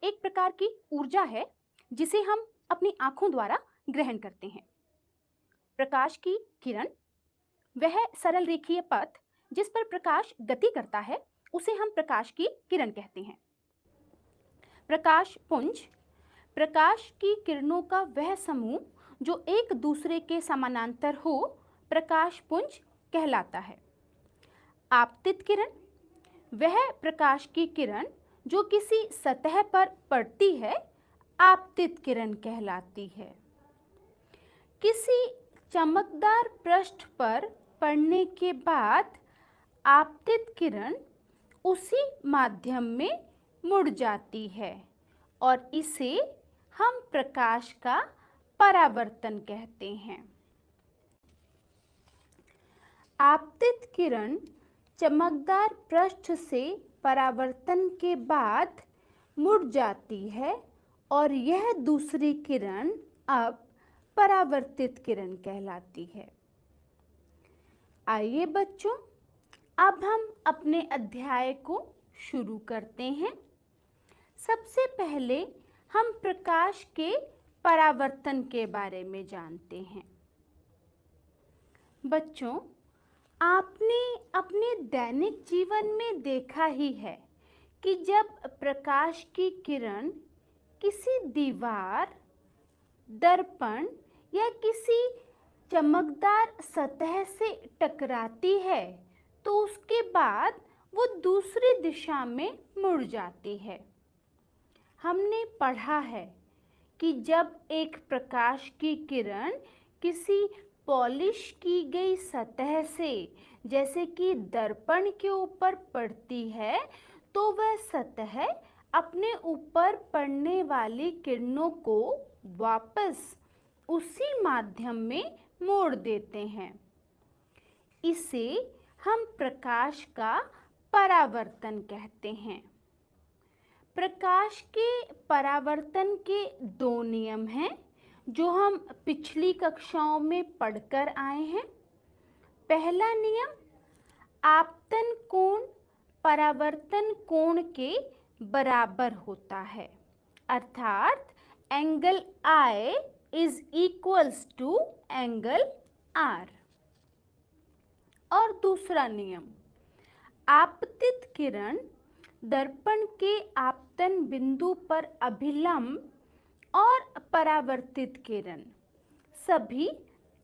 एक प्रकार की ऊर्जा है जिसे हम अपनी आंखों द्वारा ग्रहण करते हैं। प्रकाश की किरण वह सरल रेखीय पथ जिस पर प्रकाश गति करता है उसे हम प्रकाश की किरण कहते हैं। प्रकाश पुंज प्रकाश की किरणों का वह समूह जो एक दूसरे के समानांतर हो प्रकाश पुंज कहलाता है। आपतित किरण वह प्रकाश की किरण जो किसी सतह पर पड़ती है आपतित किरण कहलाती है। किसी चमकदार पृष्ठ पर पड़ने के बाद आपतित किरण उसी माध्यम में मुड़ जाती है और इसे हम प्रकाश का परावर्तन कहते हैं। आपतित किरण चमकदार पृष्ठ से परावर्तन के बाद मुड़ जाती है और यह दूसरी किरण अब परावर्तित किरण कहलाती है। आइए बच्चों, अब हम अपने अध्याय को शुरू करते हैं। सबसे पहले हम प्रकाश के परावर्तन के बारे में जानते हैं। बच्चों, आपने अपने दैनिक जीवन में देखा ही है कि जब प्रकाश की किरण किसी दीवार, दर्पण या किसी चमकदार सतह से टकराती है तो उसके बाद वो दूसरी दिशा में मुड़ जाती है। हमने पढ़ा है कि जब एक प्रकाश की किरण किसी पॉलिश की गई सतह से जैसे कि दर्पण के ऊपर पड़ती है तो वह सतह अपने ऊपर पड़ने वाली किरणों को वापस उसी माध्यम में मोड़ देते हैं। इसे हम प्रकाश का परावर्तन कहते हैं। प्रकाश के परावर्तन के दो नियम हैं जो हम पिछली कक्षाओं में पढ़कर आए हैं। पहला नियम आपतन कोण परावर्तन कोण के बराबर होता है, अर्थात angle I is equals to angle R। और दूसरा नियम आपतित किरण दर्पण के आपतन बिंदु पर अभिलंब और परावर्तित किरण सभी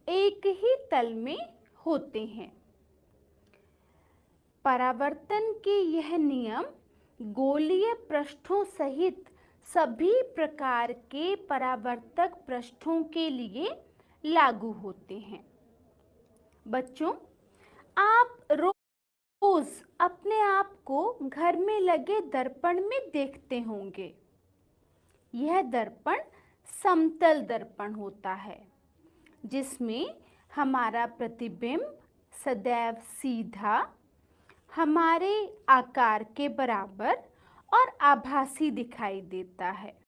एक ही तल में होते हैं। परावर्तन के यह नियम गोलीय पृष्ठों सहित सभी प्रकार के परावर्तक पृष्ठों के लिए लागू होते हैं। बच्चों, आप रोज अपने आप को घर में लगे दर्पण में देखते होंगे। यह दर्पण समतल दर्पण होता है जिसमें हमारा प्रतिबिंब सदैव सीधा, हमारे आकार के बराबर और आभासी दिखाई देता है।